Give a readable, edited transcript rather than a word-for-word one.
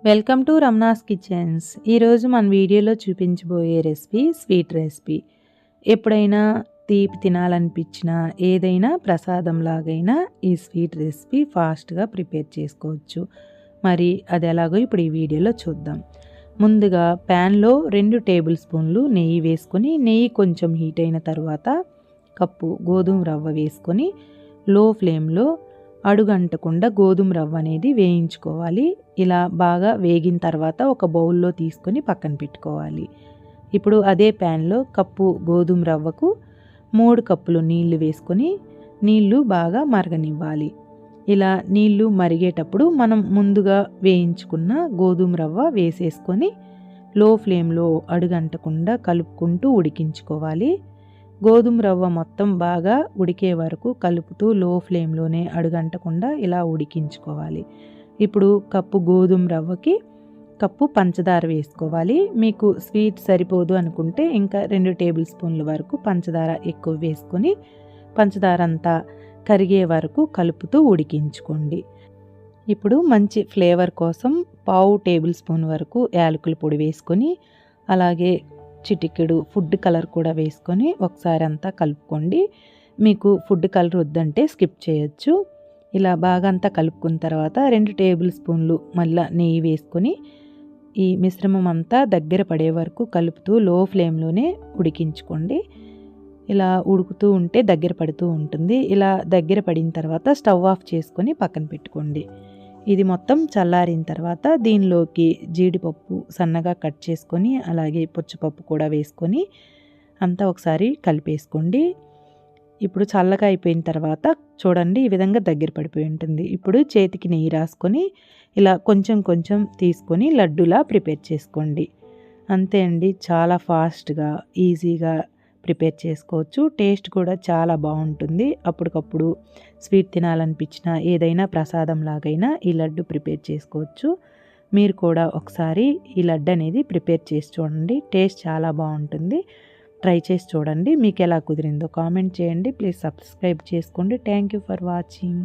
Welcome to Ramana's kitchens. ఈరోజు మన వీడియోలో చూపించబోయే రెసిపీ స్వీట్ రెసిపీ. ఎప్పుడైనా తీపి తినాలనిపించినా ఏదైనా ప్రసాదం లాగైనా ఈ స్వీట్ రెసిపీ ఫాస్ట్గా ప్రిపేర్ చేసుకోవచ్చు. మరి అది ఎలాగో ఇప్పుడు ఈ వీడియోలో చూద్దాం. ముందుగా ప్యాన్లో 2 టేబుల్ స్పూన్లు నెయ్యి వేసుకొని, నెయ్యి కొంచెం హీట్ అయిన తర్వాత కప్పు గోధుమ రవ్వ వేసుకొని లో ఫ్లేమ్లో అడుగంటకుండా గోధుమ రవ్వ అనేది వేయించుకోవాలి. ఇలా బాగా వేగిన తర్వాత ఒక బౌల్లో తీసుకొని పక్కన పెట్టుకోవాలి. ఇప్పుడు అదే ప్యాన్లో కప్పు గోధుమ రవ్వకు 3 కప్పులు నీళ్లు వేసుకొని నీళ్లు బాగా మరగనివ్వాలి. ఇలా నీళ్లు మరిగేటప్పుడు మనం ముందుగా వేయించుకున్న గోధుమ రవ్వ వేసేసుకొని లో ఫ్లేమ్లో అడుగంటకుండా కలుపుకుంటూ ఉడికించుకోవాలి. గోధుమ రవ్వ మొత్తం బాగా ఉడికే వరకు కలుపుతూ లో ఫ్లేమ్లోనే అడుగంటకుండా ఇలా ఉడికించుకోవాలి. ఇప్పుడు కప్పు గోధుమ రవ్వకి కప్పు పంచదార వేసుకోవాలి. మీకు స్వీట్ సరిపోదు అనుకుంటే ఇంకా 2 టేబుల్ స్పూన్ల వరకు పంచదార ఎక్కువ వేసుకొని పంచదార అంతా కరిగే వరకు కలుపుతూ ఉడికించుకోండి. ఇప్పుడు మంచి ఫ్లేవర్ కోసం పావు టేబుల్ స్పూన్ వరకు యాలకుల పొడి వేసుకొని అలాగే చిటికెడు ఫుడ్ కలర్ కూడా వేసుకొని ఒకసారి అంతా కలుపుకోండి. మీకు ఫుడ్ కలర్ వద్దంటే స్కిప్ చేయొచ్చు. ఇలా బాగా అంతా కలుపుకున్న తర్వాత 2 టేబుల్ స్పూన్లు మళ్ళీ నెయ్యి వేసుకొని ఈ మిశ్రమం అంతా దగ్గర పడే వరకు కలుపుతూ లో ఫ్లేమ్లోనే ఉడికించుకోండి. ఇలా ఉడుకుతూ ఉంటే దగ్గర పడుతూ ఉంటుంది. ఇలా దగ్గర పడిన తర్వాత స్టవ్ ఆఫ్ చేసుకొని పక్కన పెట్టుకోండి. ఇది మొత్తం చల్లారిన తర్వాత దీనిలోకి జీడిపప్పు సన్నగా కట్ చేసుకొని అలాగే పుచ్చపప్పు కూడా వేసుకొని అంతా ఒకసారి కలిపేసుకోండి. ఇప్పుడు చల్లగా అయిపోయిన తర్వాత చూడండి ఈ విధంగా దగ్గర పడిపోయి ఉంటుంది. ఇప్పుడు చేతికి నెయ్యి రాసుకొని ఇలా కొంచెం కొంచెం తీసుకొని లడ్డూలా ప్రిపేర్ చేసుకోండి. అంతే అండి, చాలా ఫాస్ట్గా ఈజీగా ప్రిపేర్ చేసుకోవచ్చు. టేస్ట్ కూడా చాలా బాగుంటుంది. అప్పటికప్పుడు స్వీట్ తినాలనిపించినా ఏదైనా ప్రసాదం లాగైనా ఈ లడ్డు ప్రిపేర్ చేసుకోవచ్చు. మీరు కూడా ఒకసారి ఈ లడ్డు అనేది ప్రిపేర్ చేసి చూడండి. టేస్ట్ చాలా బాగుంటుంది. ట్రై చేసి చూడండి. మీకు ఎలా కుదిరిందో కామెంట్ చేయండి. ప్లీజ్ సబ్స్క్రైబ్ చేసుకోండి. Thank you for watching.